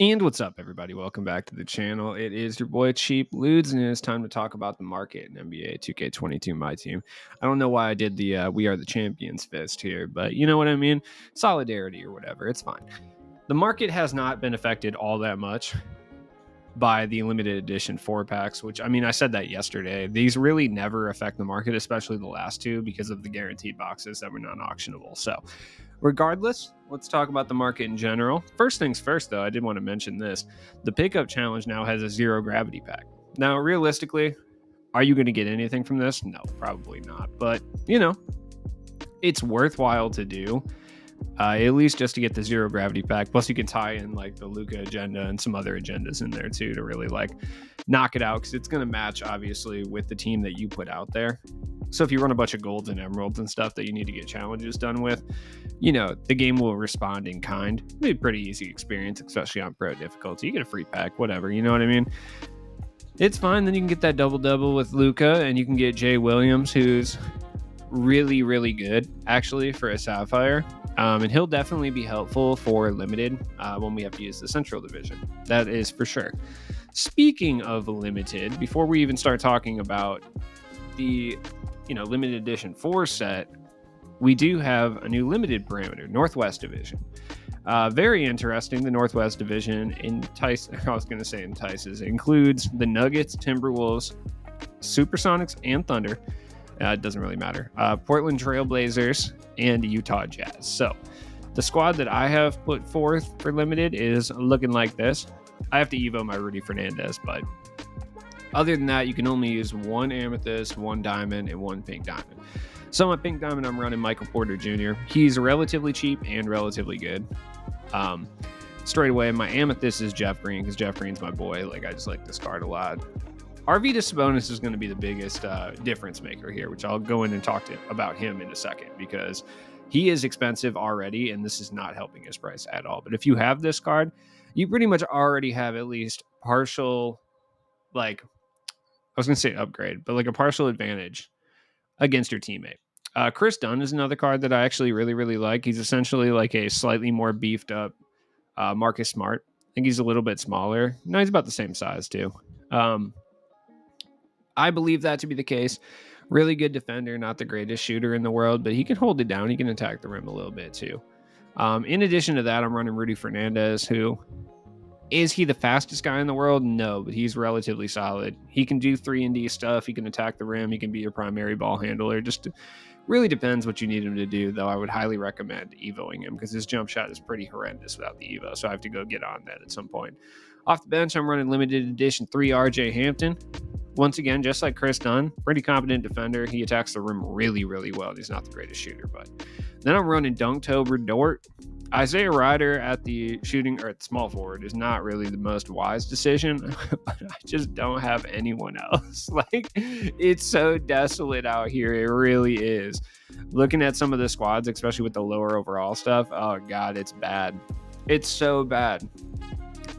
And what's up, everybody? Welcome back to the channel. It is your boy Cheap Ludes, and it is time to talk about the market in NBA 2K22, my team. I don't know why I did the We Are the Champions fist here, but you know what I mean? Solidarity or whatever. It's fine. The market has not been affected all that much by the limited edition 4 packs, which I mean, I said that yesterday. These really never affect the market, especially the last two, because of the guaranteed boxes that were non auctionable. So, regardless, let's talk about the market in general. First things first, though, I did want to mention this. The pickup challenge now has a zero gravity pack. Now, realistically, are you going to get anything from this? No, probably not. But, it's worthwhile to do, at least just to get the zero gravity pack. Plus, you can tie in like the Luca agenda and some other agendas in there too to really like knock it out, because it's going to match obviously with the team that you put out there. So if you run a bunch of golds and emeralds and stuff that you need to get challenges done with, the game will respond in kind. It'll be a pretty easy experience, especially on pro difficulty. You get a free pack, whatever, you know what I mean? It's fine. Then you can get that double with Luca, and you can get Jay Williams, who's really, really good actually for a Sapphire. And he'll definitely be helpful for limited when we have to use the Central Division. That is for sure. Speaking of limited, before we even start talking about the limited edition 4 set, we do have a new limited parameter, Northwest Division. Very interesting. The Northwest Division entices includes the Nuggets, Timberwolves, Supersonics, and Thunder. It doesn't really matter. Portland Trailblazers and Utah Jazz. So the squad that I have put forth for limited is looking like this. I have to Evo my Rudy Fernandez, but other than that, you can only use one Amethyst, one Diamond, and one Pink Diamond. So my Pink Diamond, I'm running Michael Porter Jr. He's relatively cheap and relatively good. Straight away, my Amethyst is Jeff Green, because Jeff Green's my boy. Like, I just like this card a lot. Arvydas Sabonis is going to be the biggest difference maker here, which I'll go in and talk about him in a second, because he is expensive already, and this is not helping his price at all. But if you have this card, you pretty much already have at least partial, like, I was going to say upgrade, but like a partial advantage against your teammate. Chris Dunn is another card that I actually really, really like. He's essentially like a slightly more beefed up Marcus Smart. I think he's a little bit smaller. No, he's about the same size too. I believe that to be the case. Really good defender, not the greatest shooter in the world, but he can hold it down. He can attack the rim a little bit too. In addition to that, I'm running Rudy Fernandez, who is he the fastest guy in the world? No, but he's relatively solid. He can do 3-and-D stuff. He can attack the rim. He can be your primary ball handler. Just really depends what you need him to do, though. I would highly recommend Evoing him, because his jump shot is pretty horrendous without the Evo, so I have to go get on that at some point. Off the bench, I'm running limited edition 3 RJ Hampton. Once again, just like Chris Dunn, pretty competent defender. He attacks the rim really, really well. He's not the greatest shooter, but then I'm running Dunktober Dort. Isaiah Ryder at the shooting or at the small forward is not really the most wise decision, but I just don't have anyone else. Like, it's so desolate out here. It really is. Looking at some of the squads, especially with the lower overall stuff, oh God, it's bad. It's so bad.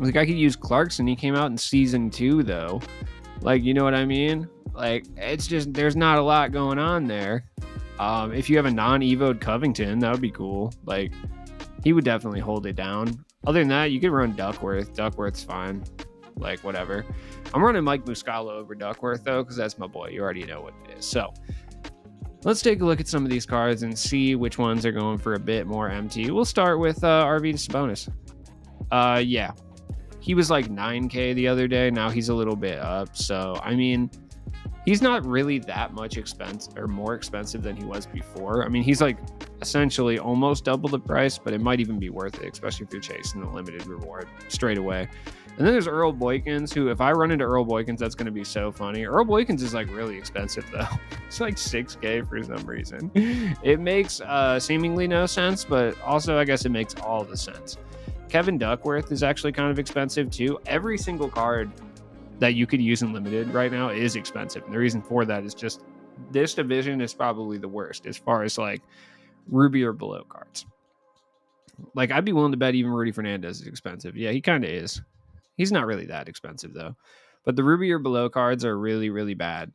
Like, I could use Clarkson. He came out in season 2, though. Like, you know what I mean? Like, it's just, there's not a lot going on there. If you have a non-evoed Covington, that would be cool. Like, he would definitely hold it down. Other than that, you could run Duckworth. Duckworth's fine. Like, whatever. I'm running Mike Muscala over Duckworth, though, because that's my boy. You already know what it is. So, let's take a look at some of these cards and see which ones are going for a bit more MT. We'll start with Arvydas Sabonis. Yeah. He was like 9K the other day. Now he's a little bit up. So, I mean, he's not really that much more expensive than he was before. I mean, he's like essentially almost double the price, but it might even be worth it, especially if you're chasing the limited reward straight away. And then there's Earl Boykins, who, if I run into Earl Boykins, that's going to be so funny. Earl Boykins is like really expensive, though. It's like 6K for some reason. It makes seemingly no sense, but also I guess it makes all the sense. Kevin Duckworth is actually kind of expensive too. Every single card that you could use in limited right now is expensive. And the reason for that is just this division is probably the worst as far as like Ruby or below cards. Like, I'd be willing to bet even Rudy Fernandez is expensive. Yeah, he kind of is. He's not really that expensive though. But the Ruby or below cards are really, really bad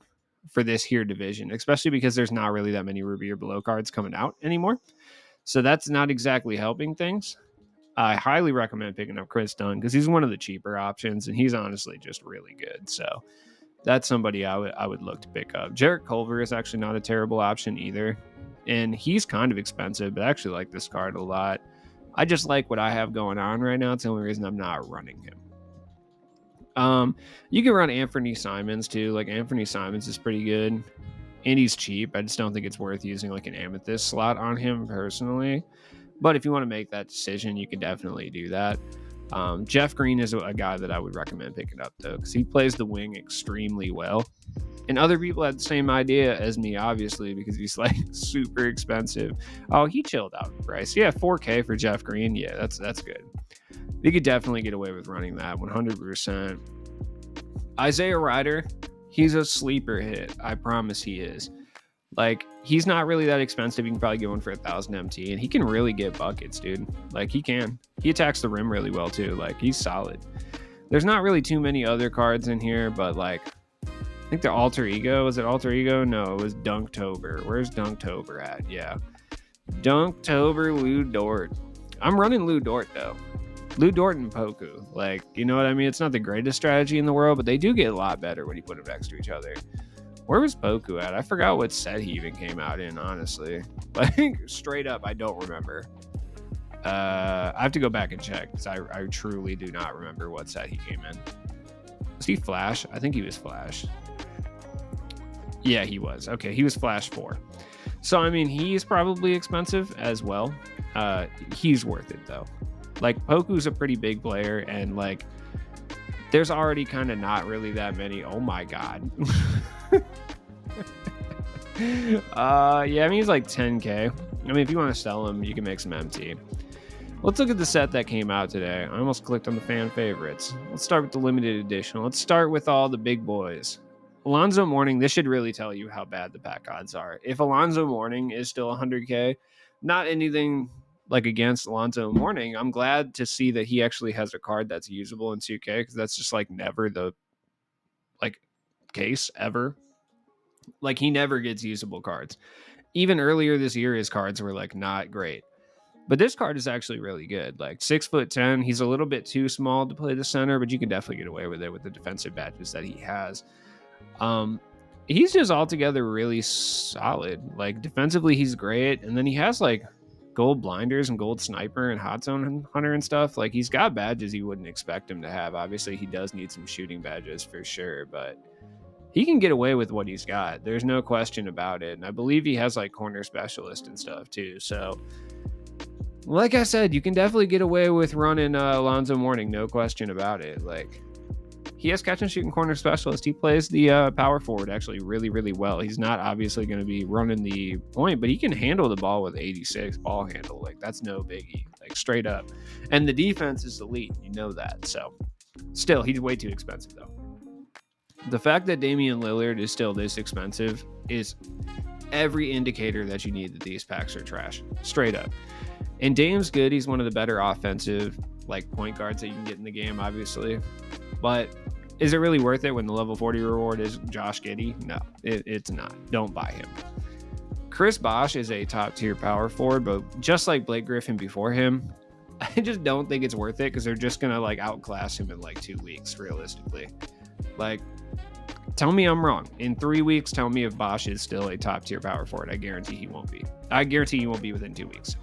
for this here division, especially because there's not really that many Ruby or below cards coming out anymore. So that's not exactly helping things. I highly recommend picking up Chris Dunn because he's one of the cheaper options, and he's honestly just really good. So that's somebody I would look to pick up. Jarrett Culver is actually not a terrible option either, and he's kind of expensive, but I actually like this card a lot. I just like what I have going on right now. It's the only reason I'm not running him. You can run Anthony Simons too. Like Anthony Simons is pretty good, and he's cheap. I just don't think it's worth using like an amethyst slot on him personally. But if you want to make that decision, you can definitely do that. Jeff Green is a guy that I would recommend picking up though, because he plays the wing extremely well. And other people had the same idea as me, obviously, because he's like super expensive. Oh, he chilled out in price. Yeah, 4K for Jeff Green. Yeah, that's good. You could definitely get away with running that 100%. Isaiah Ryder, he's a sleeper hit. I promise he is. Like, he's not really that expensive. You can probably get one for 1,000 MT, and he can really get buckets, dude. Like, he can. He attacks the rim really well, too. Like, he's solid. There's not really too many other cards in here, but, like, I think the Alter Ego. Was it Alter Ego? No, it was Dunktober. Where's Dunktober at? Yeah. Dunktober Lou Dort. I'm running Lou Dort, though. Lou Dort and Poku. Like, you know what I mean? It's not the greatest strategy in the world, but they do get a lot better when you put them next to each other. Where was Poku at? I forgot what set he even came out in, honestly. Like, straight up, I don't remember. I have to go back and check because I truly do not remember what set he came in. Was he Flash? I think he was Flash. Yeah, he was. Okay, he was Flash 4. So, I mean, he's probably expensive as well. He's worth it, though. Like, Poku's a pretty big player, and, like, there's already kind of not really that many. Oh, my God. Yeah, I mean, he's like 10K. I mean, if you want to sell him, you can make some MT. Let's look at the set that came out today. I almost clicked on the fan favorites. Let's start with the limited edition. Let's start with all the big boys. Alonzo Mourning, this should really tell you how bad the pack odds are. If Alonzo Mourning is still 100K, not anything like against Alonzo Mourning, I'm glad to see that he actually has a card that's usable in 2K, because that's just like never the like case ever. Like, he never gets usable cards. Even earlier this year, his cards were like not great. But this card is actually really good. Like 6'10", he's a little bit too small to play the center, but you can definitely get away with it with the defensive badges that he has. He's just altogether really solid. Like, defensively, he's great, and then he has like gold blinders and gold sniper and hot zone hunter and stuff. Like, he's got badges you wouldn't expect him to have. Obviously, he does need some shooting badges for sure, but he can get away with what he's got. There's no question about it. And I believe he has like corner specialist and stuff too. So, like I said, you can definitely get away with running Alonzo Mourning, no question about it. Like, he has catch and shooting corner specialist. He plays the power forward actually really, really well. He's not obviously going to be running the point, but he can handle the ball with 86 ball handle. Like, that's no biggie, like straight up. And the defense is elite. You know that. So, still, he's way too expensive though. The fact that Damian Lillard is still this expensive is every indicator that you need that these packs are trash. Straight up. And Dame's good. He's one of the better offensive like point guards that you can get in the game, obviously. But is it really worth it when the level 40 reward is Josh Giddey? No, it's not. Don't buy him. Chris Bosh is a top tier power forward, but just like Blake Griffin before him, I just don't think it's worth it because they're just going to like outclass him in like 2 weeks, realistically. Like, tell me I'm wrong. In 3 weeks, tell me if Bosh is still a top tier power forward. I guarantee he won't be. I guarantee he won't be within 2 weeks.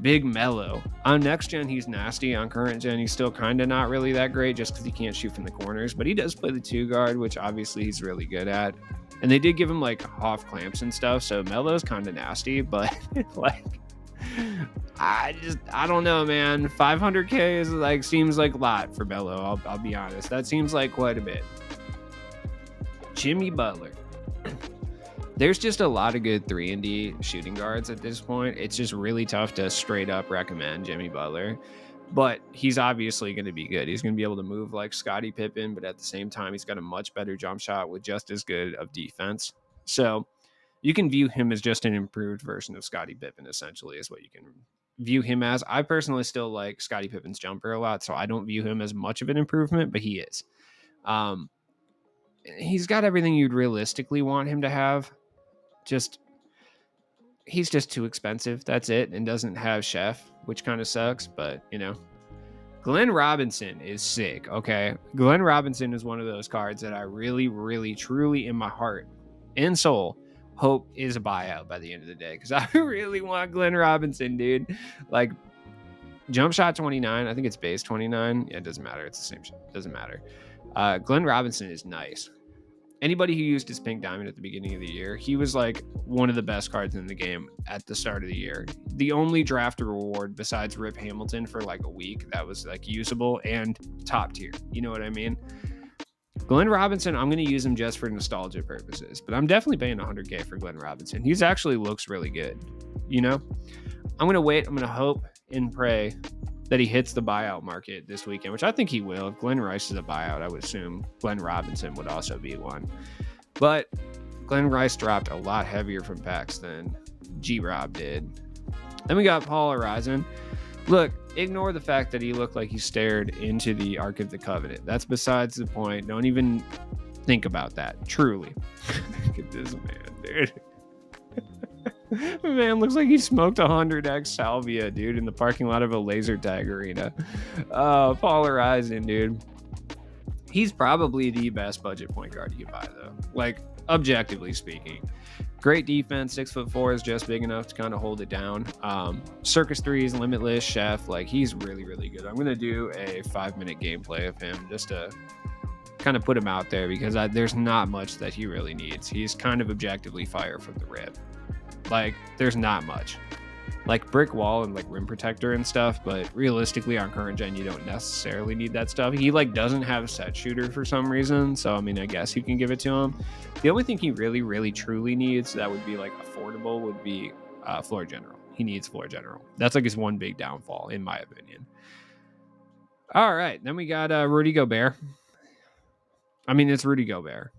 Big Mello. On next gen, he's nasty. On current gen, he's still kind of not really that great just because he can't shoot from the corners. But he does play the 2 guard, which obviously he's really good at. And they did give him like Hoff clamps and stuff. So Melo's kind of nasty, but like, I don't know, man. 500K is like, seems like a lot for Melo. I'll be honest. That seems like quite a bit. Jimmy Butler. There's just a lot of good 3-and-D shooting guards at this point. It's just really tough to straight up recommend Jimmy Butler. But he's obviously going to be good. He's going to be able to move like Scottie Pippen, but at the same time, he's got a much better jump shot with just as good of defense. So you can view him as just an improved version of Scottie Pippen, essentially, is what you can view him as. I personally still like Scottie Pippen's jumper a lot, so I don't view him as much of an improvement, but he is. He's got everything you'd realistically want him to have. He's just too expensive. That's it. And doesn't have Chef. which kind of sucks, but you know. Glenn Robinson is sick, okay? Glenn Robinson is one of those cards that I really, really, truly in my heart and soul hope is a buyout by the end of the day because I really want Glenn Robinson, dude. Like, jump shot 29, I think it's base 29. Yeah, it doesn't matter. It's the same shit. Doesn't matter. Glenn Robinson is nice. Anybody who used his pink diamond at the beginning of the year, he was like one of the best cards in the game at the start of the year. The only draft reward besides Rip Hamilton for like a week that was like usable and top tier. You know what I mean? Glenn Robinson, I'm going to use him just for nostalgia purposes, but I'm definitely paying 100K for Glenn Robinson. He's actually looks really good. You know, I'm going to wait. I'm going to hope and pray that he hits the buyout market this weekend, which I think he will. If Glenn Rice is a buyout, I would assume Glenn Robinson would also be one. But Glenn Rice dropped a lot heavier from packs than G-Rob did. Then we got Paul Horizon. Look, ignore the fact that he looked like he stared into the Ark of the Covenant. That's besides the point. Don't even think about that. Truly. Look at this man, dude. Man looks like he smoked 100x salvia, dude, in the parking lot of a laser tag arena. Paul Horizon, dude. He's probably the best budget point guard you buy, though. Like, objectively speaking. Great defense, 6'4" is just big enough to kind of hold it down. Circus 3 is limitless, chef. Like, he's really, really good. I'm going to do a 5-minute gameplay of him just to kind of put him out there because there's not much that he really needs. He's kind of objectively fire from the rip. Like, there's not much. Like, brick wall and, like, rim protector and stuff, but realistically, on current gen, you don't necessarily need that stuff. He, like, doesn't have a set shooter for some reason, so, I mean, I guess you can give it to him. The only thing he really, really, truly needs that would be, like, affordable would be floor general. He needs floor general. That's, like, his one big downfall, in my opinion. All right, then we got Rudy Gobert. I mean, it's Rudy Gobert.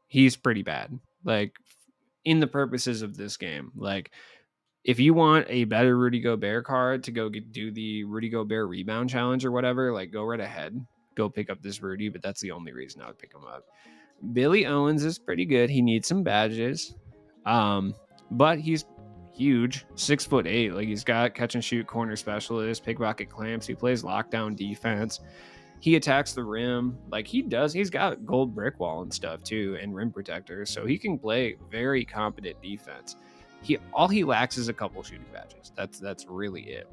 He's pretty bad. Like, in the purposes of this game, like, if you want a better Rudy Gobert card to go do the Rudy Gobert rebound challenge or whatever, like, go right ahead. Go pick up this Rudy, but that's the only reason I would pick him up. Billy Owens is pretty good. He needs some badges. But he's huge, 6'8". Like, he's got catch and shoot, corner specialist, pickpocket clamps. He plays lockdown defense. He attacks the rim. Like, he's got gold brick wall and stuff too, and rim protector, so he can play very competent defense. All he lacks is a couple shooting badges. That's really it.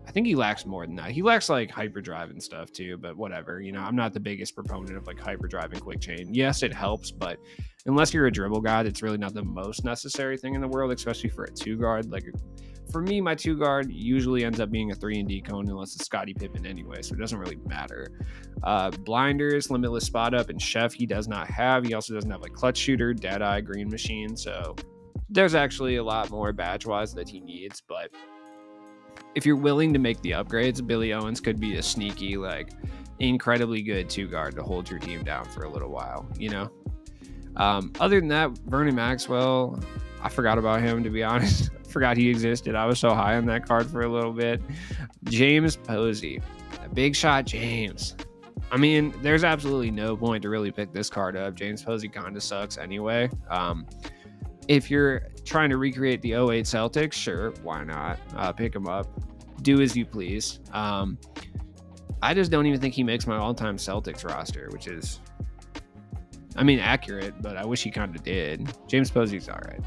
I think he lacks more than that. He lacks like hyperdrive and stuff too, but whatever. You know, I'm not the biggest proponent of like hyperdrive and quick chain. Yes, it helps, but unless you're a dribble god, it's really not the most necessary thing in the world, especially for a 2-guard. Like, for me, my 2-guard usually ends up being a 3-and-D cone unless it's Scottie Pippen anyway, so it doesn't really matter. Blinders, limitless spot up, and chef he does not have. He also doesn't have like clutch shooter, dead eye, green machine, so there's actually a lot more badge wise that he needs. But if you're willing to make the upgrades, Billy Owens could be a sneaky, like, incredibly good 2-guard to hold your team down for a little while, you know? Other than that, Vernon Maxwell, I forgot about him, to be honest. Forgot he existed. I was so high on that card for a little bit. James Posey, big shot James. I mean, there's absolutely no point to really pick this card up. James Posey kind of sucks anyway. If you're trying to recreate the 08 Celtics, sure, why not? Pick him up. Do as you please. I just don't even think he makes my all-time Celtics roster, which is, I mean, accurate, but I wish he kind of did. James Posey's all right.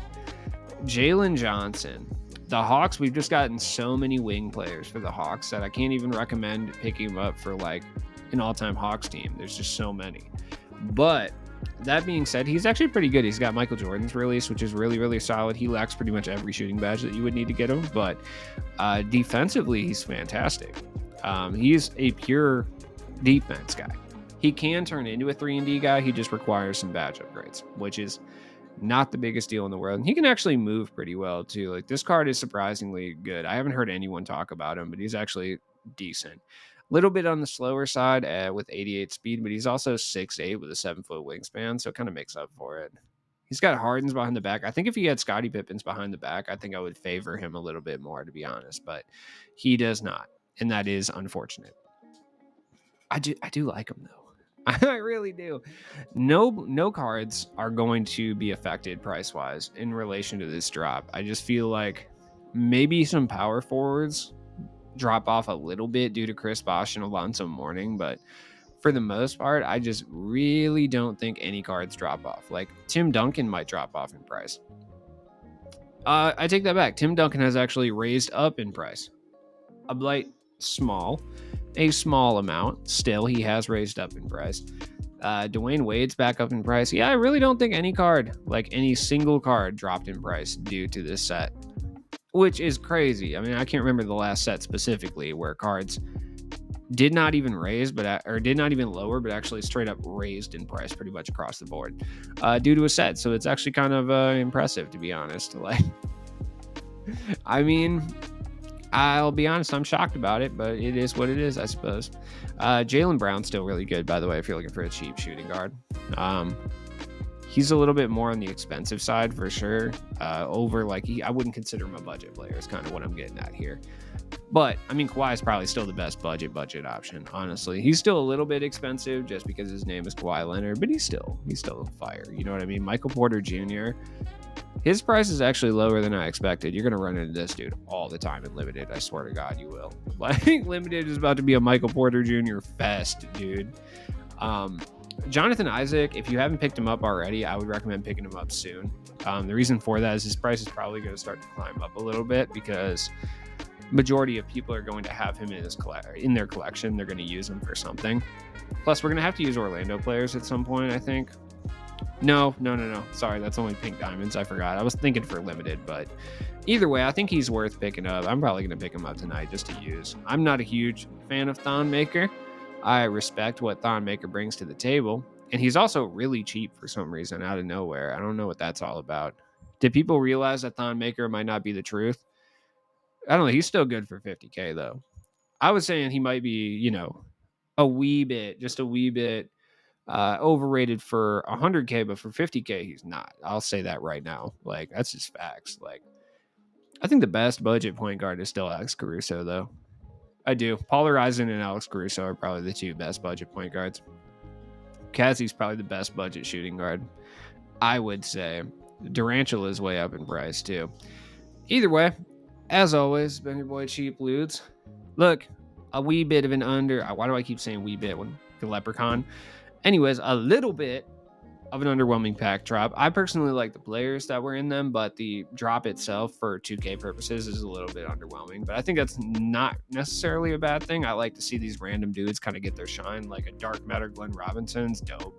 Jalen Johnson. The Hawks, we've just gotten so many wing players for the Hawks that I can't even recommend picking him up for like an all-time Hawks team. There's just so many. But that being said, he's actually pretty good. He's got Michael Jordan's release, which is really, really solid. He lacks pretty much every shooting badge that you would need to get him, but defensively, he's fantastic. He's a pure defense guy. He can turn into a 3-and-D guy. He just requires some badge upgrades, which is not the biggest deal in the world. And he can actually move pretty well too. Like, this card is surprisingly good. I haven't heard anyone talk about him, but he's actually decent. Little bit on the slower side with 88 speed, but he's also 6'8" with a 7-foot wingspan, so it kind of makes up for it. He's got Harden's behind the back. I think if he had Scottie Pippen's behind the back, I think I would favor him a little bit more, to be honest, but he does not, and that is unfortunate. I do like him though. I really do. No cards are going to be affected price-wise in relation to this drop. I just feel like maybe some power forwards drop off a little bit due to Chris Bosh and Alonso Mourning, but for the most part, I just really don't think any cards drop off. Like Tim Duncan might drop off in price. I take that back. Tim Duncan has actually raised up in price. A small amount. Still, he has raised up in price. Dwayne Wade's back up in price. Yeah, I really don't think any card, like any single card, dropped in price due to this set, which is crazy. I mean, I can't remember the last set specifically where cards did not even raise, or did not even lower, but actually straight up raised in price pretty much across the board due to a set. So it's actually kind of impressive, to be honest. Like, I mean, I'll be honest, I'm shocked about it, but it is what it is, I suppose. Jaylen Brown's still really good, by the way, if you're looking for a cheap shooting guard. He's a little bit more on the expensive side for sure. Over like I wouldn't consider him a budget player. Is kind of what I'm getting at here. But I mean, Kawhi is probably still the best budget option. Honestly, he's still a little bit expensive just because his name is Kawhi Leonard, but he's still fire. You know what I mean? Michael Porter Jr. His price is actually lower than I expected. You're gonna run into this dude all the time in limited. I swear to God, you will. Like limited is about to be a Michael Porter Jr. fest, dude. Jonathan Isaac, if you haven't picked him up already, I would recommend picking him up soon. The reason for that is his price is probably going to start to climb up a little bit because majority of people are going to have him in their collection. They're going to use him for something. Plus, we're going to have to use Orlando players at some point, I think. No. Sorry, that's only pink diamonds. I forgot. I was thinking for limited, but either way, I think he's worth picking up. I'm probably going to pick him up tonight just to use. I'm not a huge fan of Thon Maker. I respect what Thon Maker brings to the table, and he's also really cheap for some reason out of nowhere. I don't know what that's all about. Did people realize that Thon Maker might not be the truth? I don't know. He's still good for 50K though. I was saying he might be, a wee bit overrated for 100K, but for 50K, he's not. I'll say that right now. Like, that's just facts. Like, I think the best budget point guard is still Alex Caruso, though. I do. Paul Horizon and Alex Caruso are probably the two best budget point guards. Cassie's probably the best budget shooting guard, I would say. Durantula is way up in price, too. Either way, as always, been your boy Cheap Ludes. Look, a wee bit of an under. Why do I keep saying wee bit when the Leprechaun? Anyways, a little bit of an underwhelming pack drop. I personally like the players that were in them, but the drop itself for 2K purposes is a little bit underwhelming. But I think that's not necessarily a bad thing. I like to see these random dudes kind of get their shine, like a Dark Matter Glenn Robinson's dope.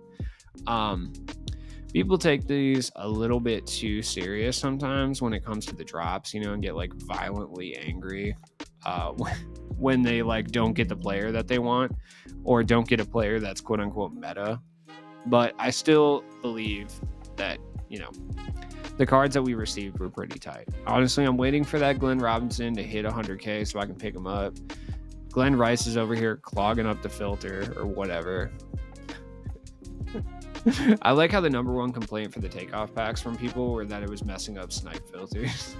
People take these a little bit too serious sometimes when it comes to the drops, and get like violently angry when they like don't get the player that they want or don't get a player that's quote unquote meta. But I still believe that, the cards that we received were pretty tight. Honestly, I'm waiting for that Glenn Robinson to hit 100K so I can pick him up. Glenn Rice is over here clogging up the filter or whatever. I like how the number one complaint for the takeoff packs from people were that it was messing up snipe filters.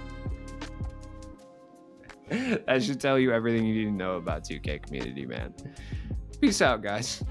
That should tell you everything you need to know about 2K community, man. Peace out, guys.